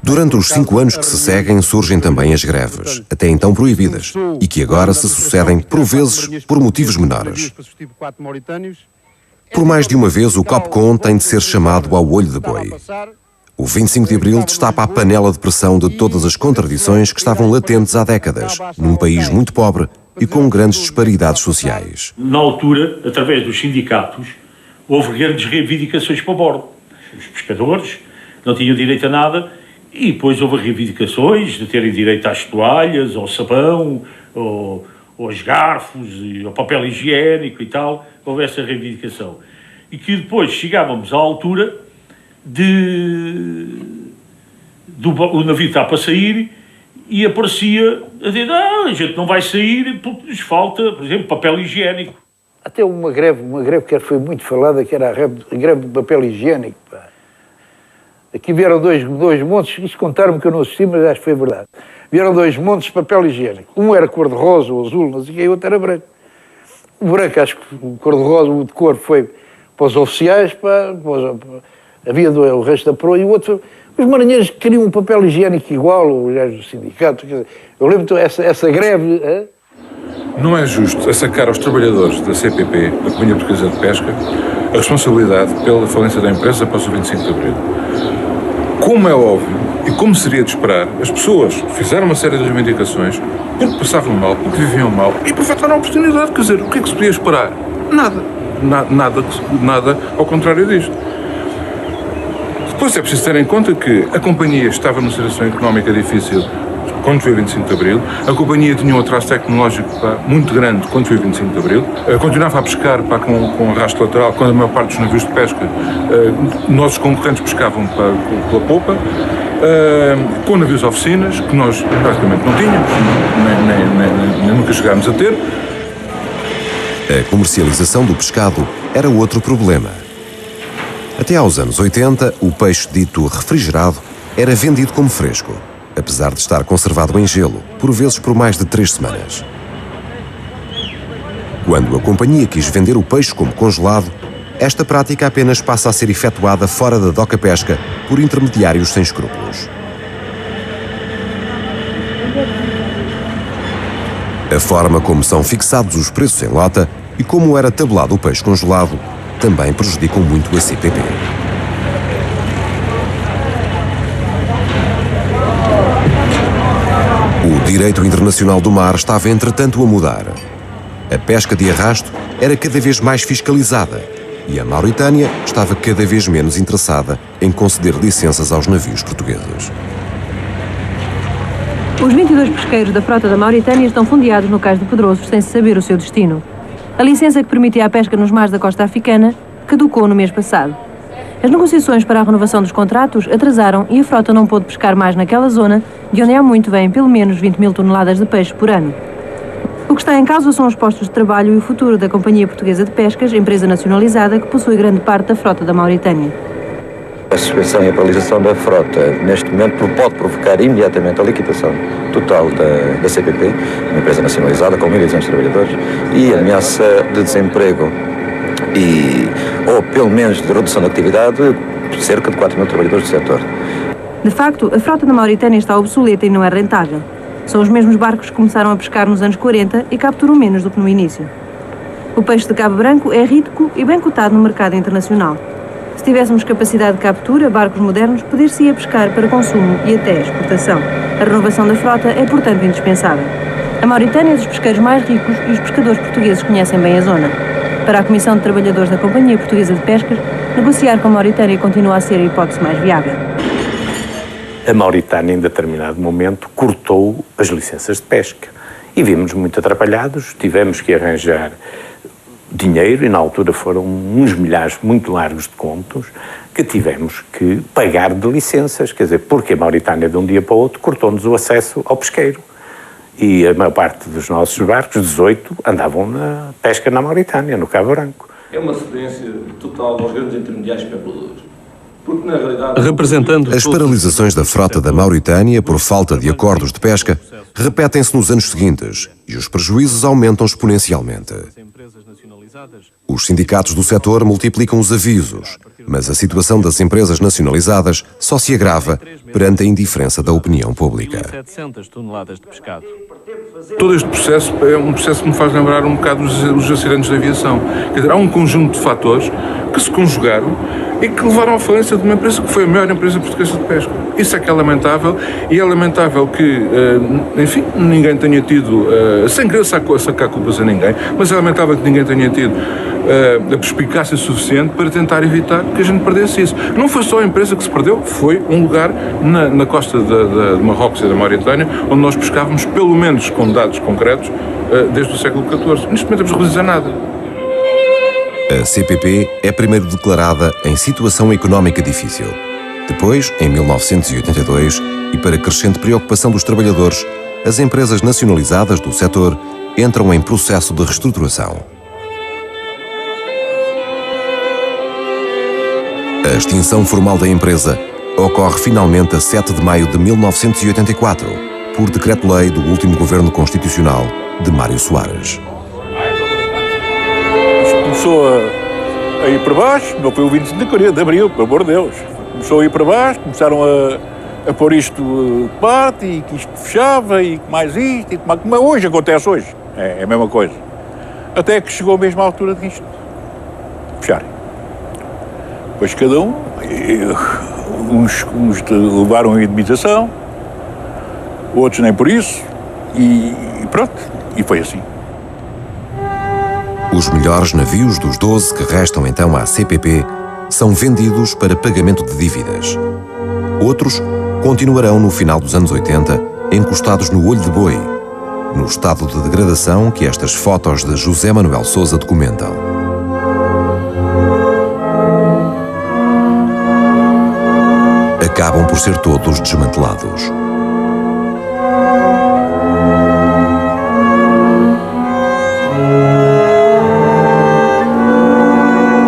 Durante os 5 anos que se seguem, surgem também as greves, até então proibidas, e que agora se sucedem, por vezes, por motivos menores. Por mais de uma vez, o COPCON tem de ser chamado ao olho de boi. O 25 de Abril destapa a panela de pressão de todas as contradições que estavam latentes há décadas, num país muito pobre e com grandes disparidades sociais. Na altura, através dos sindicatos, houve grandes reivindicações para o bordo. Os pescadores não tinham direito a nada e depois houve reivindicações de terem direito às toalhas, ao sabão, aos garfos, ao papel higiênico e tal. Houve essa reivindicação. E que depois chegávamos à altura o navio está para sair e aparecia a dizer, a gente não vai sair porque nos falta, por exemplo, papel higiênico. Até uma greve que foi muito falada, que era a greve do papel higiênico. Pá. Aqui vieram dois montes, isto contaram-me que eu não assisti, mas acho que foi verdade. Vieram 2 montes de papel higiênico. Um era cor-de-rosa ou azul, não sei o que, e o outro era branco. O branco, acho que o cor-de-rosa, o de cor, foi para os oficiais, havia o resto da proa, e o outro foi... Os marinheiros queriam um papel higiênico igual, os gajos do sindicato. Eu lembro essa greve... Não é justo assacar aos trabalhadores da CPP, da Companhia Portuguesa de Pesca, a responsabilidade pela falência da empresa após o 25 de Abril. Como é óbvio, e como seria de esperar, as pessoas fizeram uma série de reivindicações porque passavam mal, porque viviam mal e aproveitaram a oportunidade. Quer dizer, o que é que se podia esperar? Nada. Nada ao contrário disto. Depois é preciso ter em conta que a companhia estava numa situação económica difícil quando foi o 25 de Abril, a companhia tinha um atraso tecnológico muito grande quando foi o 25 de Abril, continuava a pescar com arrasto lateral, quando a maior parte dos navios de pesca, nossos concorrentes pescavam pela popa, com navios oficinas, que nós praticamente não tínhamos, nem nunca chegámos a ter. A comercialização do pescado era outro problema. Até aos anos 80, o peixe dito refrigerado era vendido como fresco, apesar de estar conservado em gelo, por vezes por mais de 3 semanas. Quando a companhia quis vender o peixe como congelado, esta prática apenas passa a ser efetuada fora da doca pesca por intermediários sem escrúpulos. A forma como são fixados os preços em lota e como era tabelado o peixe congelado também prejudicam muito a CPP. O direito internacional do mar estava, entretanto, a mudar. A pesca de arrasto era cada vez mais fiscalizada e a Mauritânia estava cada vez menos interessada em conceder licenças aos navios portugueses. Os 22 pesqueiros da frota da Mauritânia estão fundeados no Cais de Pedroso sem saber o seu destino. A licença que permitia a pesca nos mares da costa africana caducou no mês passado. As negociações para a renovação dos contratos atrasaram e a frota não pôde pescar mais naquela zona, de onde há muito vêm pelo menos 20.000 toneladas de peixe por ano. O que está em causa são os postos de trabalho e o futuro da Companhia Portuguesa de Pescas, empresa nacionalizada que possui grande parte da frota da Mauritânia. A suspensão e a paralisação da frota, neste momento, pode provocar imediatamente a liquidação total da CPP, uma empresa nacionalizada com 1.200 trabalhadores, e a ameaça de desemprego ou pelo menos de redução da atividade de cerca de 4.000 trabalhadores do setor. De facto, a frota da Mauritânia está obsoleta e não é rentável. São os mesmos barcos que começaram a pescar nos anos 40 e capturam menos do que no início. O peixe de Cabo Branco é rico e bem cotado no mercado internacional. Se tivéssemos capacidade de captura, barcos modernos, poder-se-ia pescar para consumo e até exportação. A renovação da frota é, portanto, indispensável. A Mauritânia é dos pesqueiros mais ricos e os pescadores portugueses conhecem bem a zona. Para a Comissão de Trabalhadores da Companhia Portuguesa de Pescas, negociar com a Mauritânia continua a ser a hipótese mais viável. A Mauritânia, em determinado momento, cortou as licenças de pesca e vimos muito atrapalhados, tivemos que arranjar dinheiro e na altura foram uns milhares muito largos de contos que tivemos que pagar de licenças, quer dizer, porque a Mauritânia de um dia para o outro cortou-nos o acesso ao pesqueiro e a maior parte dos nossos barcos, 18, andavam na pesca na Mauritânia, no Cabo Branco. É uma cedência total aos grandes intermediários especuladores. Porque, na realidade, As paralisações da frota da Mauritânia por falta de acordos de pesca repetem-se nos anos seguintes e os prejuízos aumentam exponencialmente. Os sindicatos do setor multiplicam os avisos, mas a situação das empresas nacionalizadas só se agrava perante a indiferença da opinião pública. 700 toneladas de pescado. Todo este processo é um processo que me faz lembrar um bocado os acidentes de aviação. Quer dizer, há um conjunto de fatores que se conjugaram e que levaram à falência de uma empresa que foi a maior empresa portuguesa de pesca. Isso é que é lamentável, e é lamentável que, enfim, ninguém tenha tido, sem querer sacar culpas a ninguém, mas é lamentável que ninguém tenha tido a perspicácia suficiente para tentar evitar que a gente perdesse isso. Não foi só a empresa que se perdeu, foi um lugar na costa de Marrocos e da Mauritânia, onde nós pescávamos, pelo menos com dados concretos, desde o século XIV. Neste momento não dizer nada. A CPP é primeiro declarada em situação económica difícil. Depois, em 1982, e para crescente preocupação dos trabalhadores, as empresas nacionalizadas do setor entram em processo de reestruturação. A extinção formal da empresa ocorre finalmente a 7 de maio de 1984, por decreto-lei do último governo constitucional de Mário Soares. Começou a ir para baixo, não foi o 25 de Abril, pelo amor de Deus. Começou a ir para baixo, começaram a pôr isto de parte e que isto fechava e mais isto e como hoje acontece hoje. É a mesma coisa. Até que chegou mesmo à altura disto. Fecharem. Depois cada um, uns levaram a indemnização, outros nem por isso e pronto, e foi assim. Os melhores navios dos 12 que restam então à CPP são vendidos para pagamento de dívidas. Outros continuarão no final dos anos 80 encostados no olho de boi, no estado de degradação que estas fotos de José Manuel Sousa documentam. Acabam por ser todos desmantelados.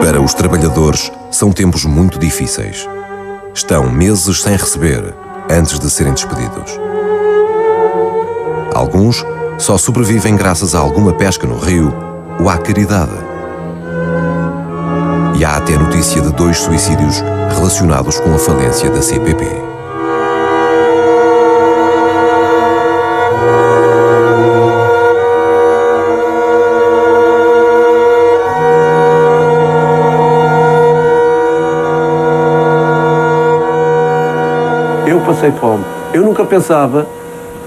Para os trabalhadores, são tempos muito difíceis. Estão meses sem receber, antes de serem despedidos. Alguns só sobrevivem graças a alguma pesca no rio ou à caridade. E há até notícia de 2 suicídios relacionados com a falência da CPP. Eu passei fome. Eu nunca pensava,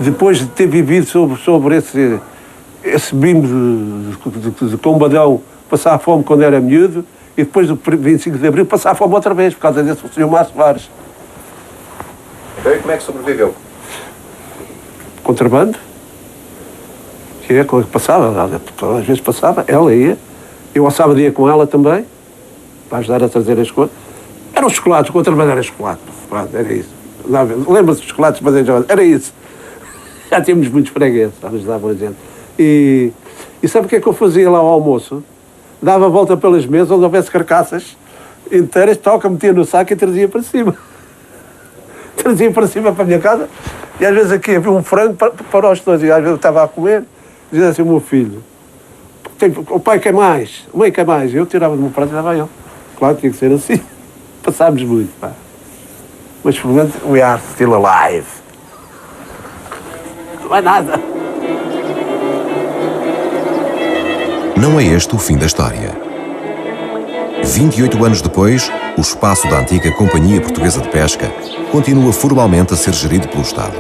depois de ter vivido sobre esse bimbo de combadão, passar fome quando era miúdo, e depois do 25 de Abril passar fome outra vez, por causa desse Sr. Márcio Soares. Então, e como é que sobreviveu? Contrabando. Que é quando passava, às vezes passava, ela ia. Eu ao sábado ia com ela também, para ajudar a trazer as coisas. Eram os chocolates, o contrabando era chocolate. Era isso. Lembra-se dos chocolates, mas era isso. Já tínhamos muitos fregueses, ajudavam a gente. E sabe o que é que eu fazia lá ao almoço? Dava a volta pelas mesas, onde houvesse carcaças inteiras, metia no saco e trazia para cima. Trazia para cima para a minha casa. E às vezes aqui havia um frango para os todos. E às vezes eu estava a comer, dizia assim: o meu filho, o pai quer mais, a mãe quer mais. E eu tirava do meu prato e dava eu. Claro, tinha que ser assim. Passámos muito, pá. Mas, por menos, we are still alive. Não é nada. Não é este o fim da história. 28 anos depois, o espaço da antiga Companhia Portuguesa de Pesca continua formalmente a ser gerido pelo Estado.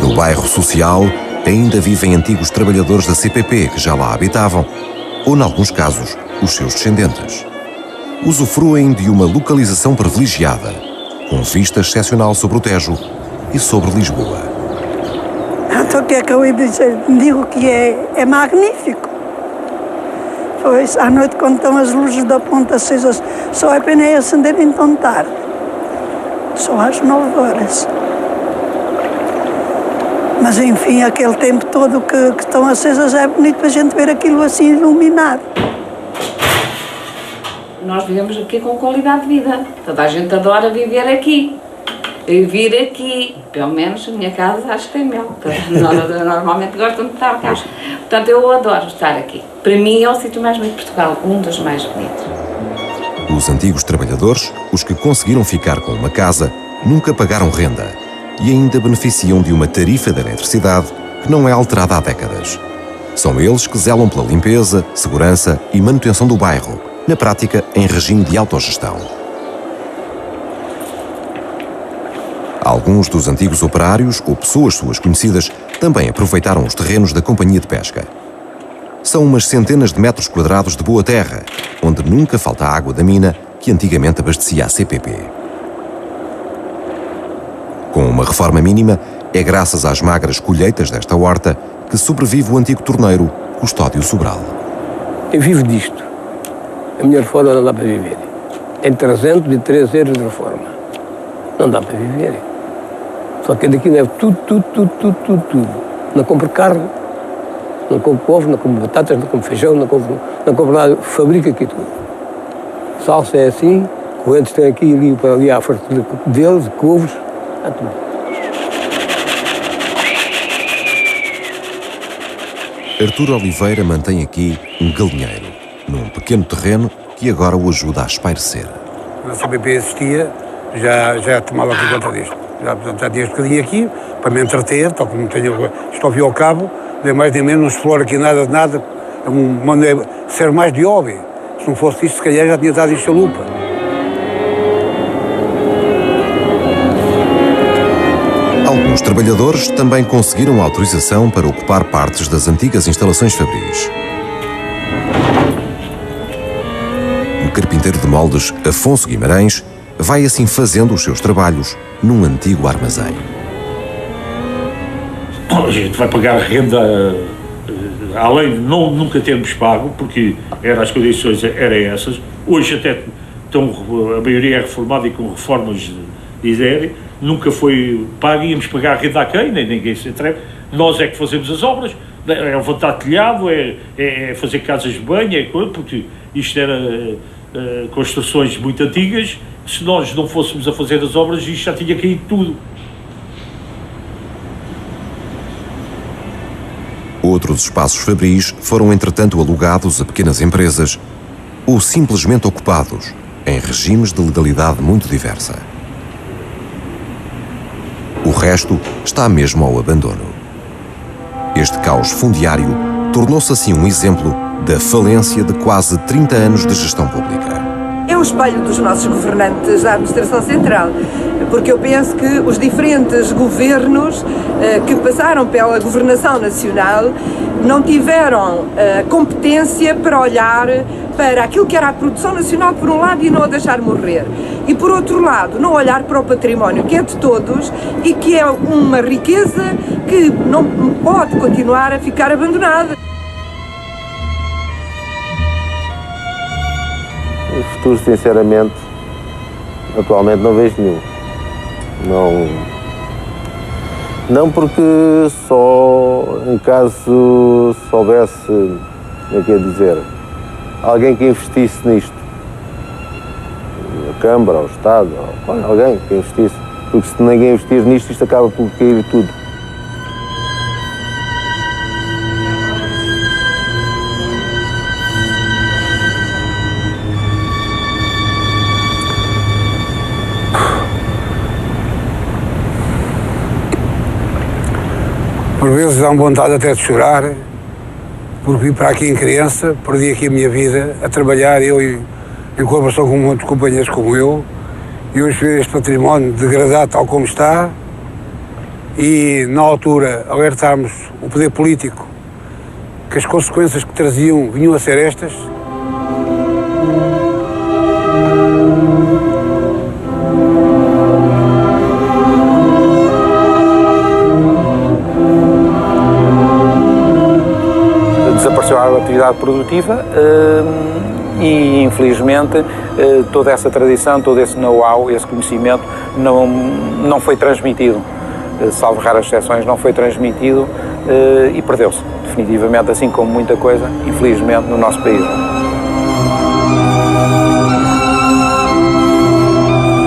No bairro social, ainda vivem antigos trabalhadores da CPP que já lá habitavam, ou, em alguns casos, os seus descendentes. Usufruem de uma localização privilegiada, com vista excepcional sobre o Tejo e sobre Lisboa. Então o que é que eu ia dizer? Digo que é magnífico. Pois, à noite, quando estão as luzes da ponta acesas, só é pena acenderem tão tarde. Só às 9 horas. Mas, enfim, aquele tempo todo que estão acesas é bonito para a gente ver aquilo assim iluminado. Nós vivemos aqui com qualidade de vida. Toda a gente adora viver aqui. E vir aqui, pelo menos na minha casa, acho que tem mel. Normalmente gostam de estar cá. Portanto, eu adoro estar aqui. Para mim é o sítio mais bonito de Portugal, um dos mais bonitos. Os antigos trabalhadores, os que conseguiram ficar com uma casa, nunca pagaram renda e ainda beneficiam de uma tarifa de eletricidade que não é alterada há décadas. São eles que zelam pela limpeza, segurança e manutenção do bairro, na prática em regime de autogestão. Alguns dos antigos operários ou pessoas suas conhecidas também aproveitaram os terrenos da Companhia de Pesca. São umas centenas de metros quadrados de boa terra, onde nunca falta a água da mina que antigamente abastecia a CPP. Com uma reforma mínima, é graças às magras colheitas desta horta que sobrevive o antigo torneiro Custódio Sobral. Eu vivo disto. A minha reforma não dá para viver. Tem 303 euros de reforma. Não dá para viver. Só que daqui leva tudo. Não compro carne, não compro ovo, não compro batatas, não compro feijão, não compro nada. Fabrico aqui tudo. Salsa é assim, coentros tem aqui e ali, para ali à fartura deles, couves, há tudo. Artur Oliveira mantém aqui um galinheiro, num pequeno terreno que agora o ajuda a espairecer. Quando a CPP existia, já tomava aqui conta disto. Já tinha este bocadinho aqui, para me entreter, tal como tenho isto ao fio ao cabo, nem mais nem menos, não exploro aqui nada de nada, ser mais de hobby. Se não fosse isto, se calhar já tinha dado isto a lupa. Alguns trabalhadores também conseguiram autorização para ocupar partes das antigas instalações fabris. O carpinteiro de moldes Afonso Guimarães vai assim fazendo os seus trabalhos num antigo armazém. A gente vai pagar renda, além de nunca termos pago, porque as condições eram essas. Hoje até a maioria é reformada e com reformas de ideia. Nunca foi pago, íamos pagar a renda a quem, nem ninguém se atreve. Nós é que fazemos as obras, é levantar telhado, é fazer casas de banho, porque isto era construções muito antigas. Se nós não fôssemos a fazer as obras, isto já tinha caído tudo. Outros espaços fabris foram, entretanto, alugados a pequenas empresas ou simplesmente ocupados, em regimes de legalidade muito diversa. O resto está mesmo ao abandono. Este caos fundiário tornou-se assim um exemplo da falência de quase 30 anos de gestão pública. É o espelho dos nossos governantes da administração central, porque eu penso que os diferentes governos que passaram pela governação nacional não tiveram competência para olhar para aquilo que era a produção nacional por um lado e não a deixar morrer. E por outro lado, não olhar para o património que é de todos e que é uma riqueza que não pode continuar a ficar abandonada. O futuro, sinceramente, atualmente não vejo nenhum. Não porque só em caso soubesse, como é que é dizer, alguém que investisse nisto, a Câmara, o Estado, alguém que investisse, porque se ninguém investir nisto, isto acaba por cair tudo. Por vezes dá vontade até de chorar, porque vim para aqui em criança, perdi aqui a minha vida a trabalhar, eu em colaboração com muitos companheiros como eu, e hoje ver este património degradado tal como está, e na altura alertarmos o poder político que as consequências que traziam vinham a ser estas. Desapareceu a atividade produtiva e, infelizmente, toda essa tradição, todo esse know-how, esse conhecimento não foi transmitido. Salvo raras exceções, não foi transmitido e perdeu-se, definitivamente, assim como muita coisa, infelizmente, no nosso país.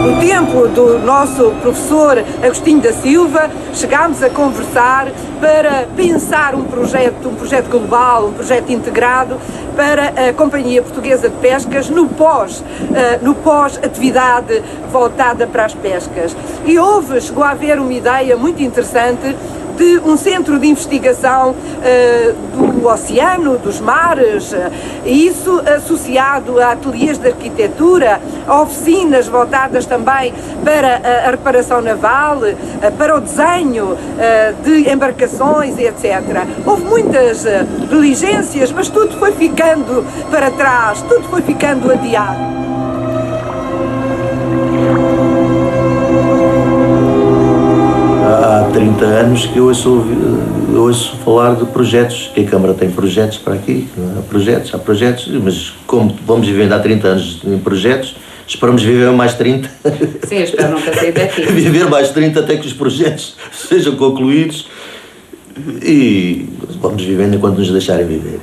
No tempo do nosso professor Agostinho da Silva, chegámos a conversar para pensar um projeto global, um projeto integrado para a Companhia Portuguesa de Pescas no pós-atividade voltada para as pescas. E chegou a haver uma ideia muito interessante de um centro de investigação do oceano, dos mares, e isso associado a ateliês de arquitetura, a oficinas voltadas também para a reparação naval, para o desenho de embarcações, etc. Houve muitas diligências, mas tudo foi ficando para trás, tudo foi ficando adiado. Há 30 anos que eu ouço falar de projetos, que a Câmara tem projetos para aqui, há projetos, mas como vamos vivendo há 30 anos em projetos, esperamos viver mais 30. Sim, eu espero nunca sair daqui. Viver mais 30 até que os projetos sejam concluídos e vamos vivendo enquanto nos deixarem viver.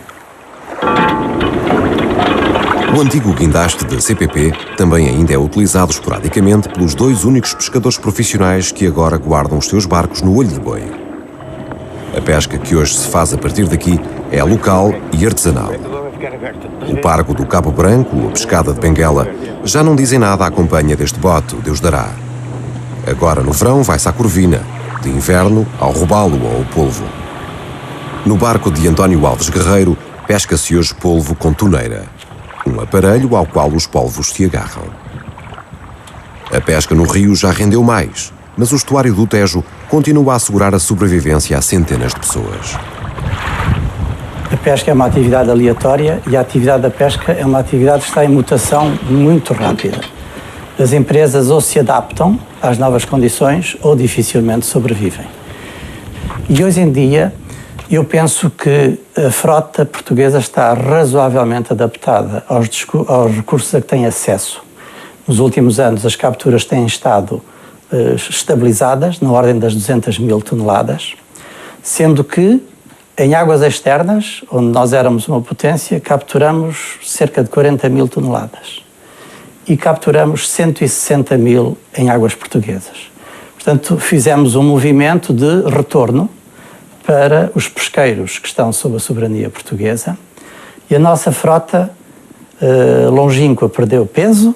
O antigo guindaste da CPP também ainda é utilizado esporadicamente pelos 2 únicos pescadores profissionais que agora guardam os seus barcos no Olho de Boi. A pesca que hoje se faz a partir daqui é local e artesanal. O pargo do Cabo Branco ou a pescada de Benguela já não dizem nada à companhia deste bote, o Deus dará. Agora no verão vai-se à corvina, de inverno ao robalo ou ao polvo. No barco de António Alves Guerreiro pesca-se hoje polvo com toneira, um aparelho ao qual os polvos se agarram. A pesca no rio já rendeu mais, mas o estuário do Tejo continua a assegurar a sobrevivência a centenas de pessoas. A pesca é uma atividade aleatória e a atividade da pesca é uma atividade que está em mutação muito rápida. As empresas ou se adaptam às novas condições ou dificilmente sobrevivem. E hoje em dia, eu penso que a frota portuguesa está razoavelmente adaptada aos recursos a que tem acesso. Nos últimos anos, as capturas têm estado estabilizadas, na ordem das 200 mil toneladas, sendo que, em águas externas, onde nós éramos uma potência, capturamos cerca de 40 mil toneladas. E capturamos 160 mil em águas portuguesas. Portanto, fizemos um movimento de retorno para os pesqueiros que estão sob a soberania portuguesa, e a nossa frota longínqua perdeu peso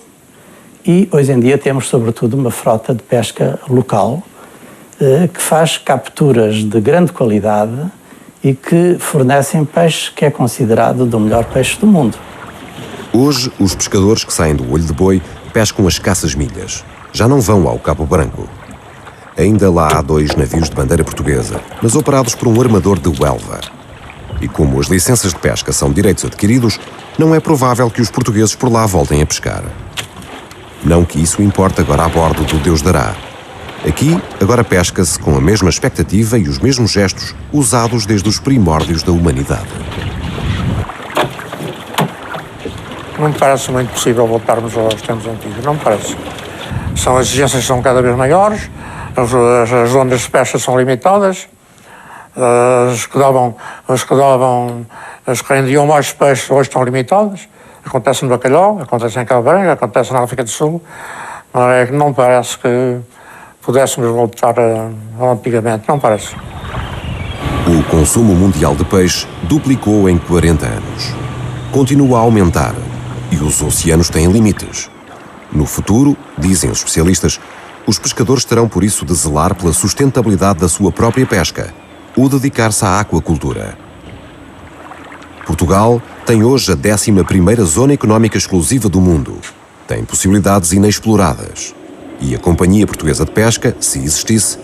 e hoje em dia temos sobretudo uma frota de pesca local que faz capturas de grande qualidade e que fornecem peixe que é considerado do melhor peixe do mundo. Hoje, os pescadores que saem do Olho de Boi pescam as escassas milhas. Já não vão ao Cabo Branco. Ainda lá há 2 navios de bandeira portuguesa, mas operados por um armador de Huelva. E como as licenças de pesca são direitos adquiridos, não é provável que os portugueses por lá voltem a pescar. Não que isso importe agora a bordo do Deus dará. Aqui, agora pesca-se com a mesma expectativa e os mesmos gestos usados desde os primórdios da humanidade. Não me parece muito possível voltarmos aos tempos antigos, não me parece. As exigências são cada vez maiores, as ondas de pesca são limitadas, as que rendiam mais peixes hoje estão limitadas. Acontece no bacalhau, acontece em Cabo Branco, acontece na África do Sul. Não parece que pudéssemos voltar ao antigamente, não parece. O consumo mundial de peixe duplicou em 40 anos. Continua a aumentar e os oceanos têm limites. No futuro, dizem os especialistas, os pescadores terão por isso de zelar pela sustentabilidade da sua própria pesca ou dedicar-se à aquacultura. Portugal tem hoje a 11ª Zona Económica Exclusiva do mundo. Tem possibilidades inexploradas. E a Companhia Portuguesa de Pesca, se existisse,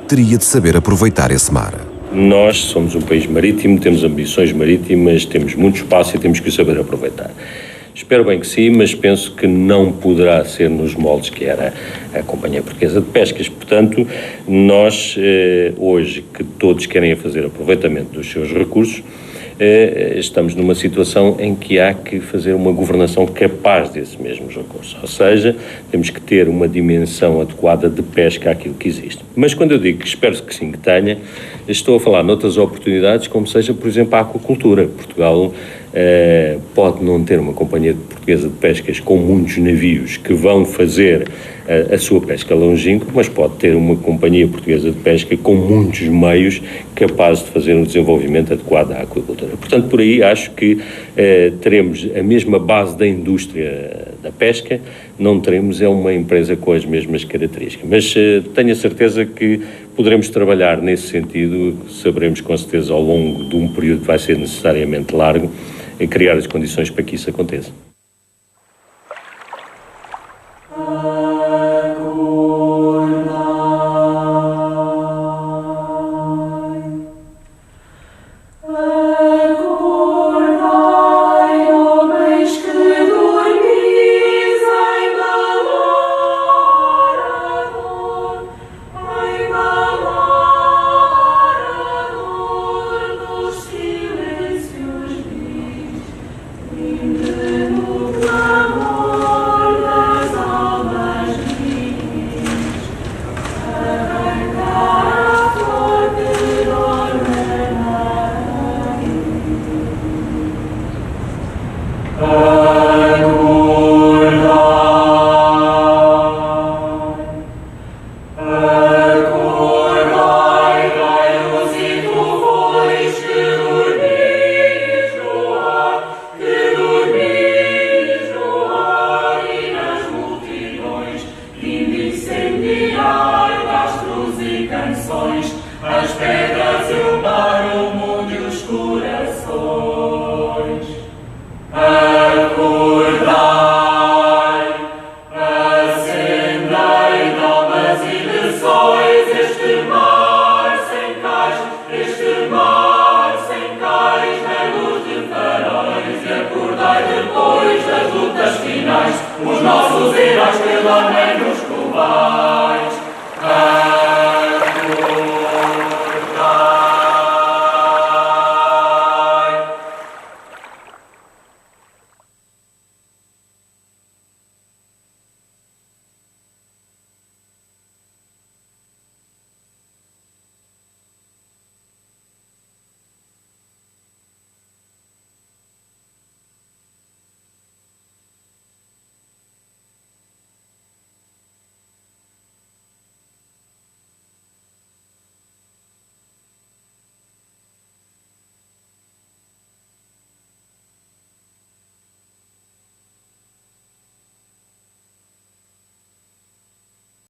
teria de saber aproveitar esse mar. Nós somos um país marítimo, temos ambições marítimas, temos muito espaço e temos que o saber aproveitar. Espero bem que sim, mas penso que não poderá ser nos moldes que era a Companhia Portuguesa de Pescas. Portanto, nós, hoje, que todos querem fazer aproveitamento dos seus recursos, estamos numa situação em que há que fazer uma governação capaz desses mesmos recursos. Ou seja, temos que ter uma dimensão adequada de pesca àquilo que existe. Mas quando eu digo que espero que sim que tenha, estou a falar noutras oportunidades, como seja, por exemplo, a aquacultura. Portugal pode não ter uma companhia portuguesa de pescas com muitos navios que vão fazer a sua pesca longínqua, mas pode ter uma companhia portuguesa de pesca com muitos meios capazes de fazer um desenvolvimento adequado à aquacultura. Portanto, por aí acho que teremos a mesma base da indústria da pesca, não teremos uma empresa com as mesmas características. Mas tenho a certeza que poderemos trabalhar nesse sentido, saberemos com certeza ao longo de um período que vai ser necessariamente largo, criar as condições para que isso aconteça.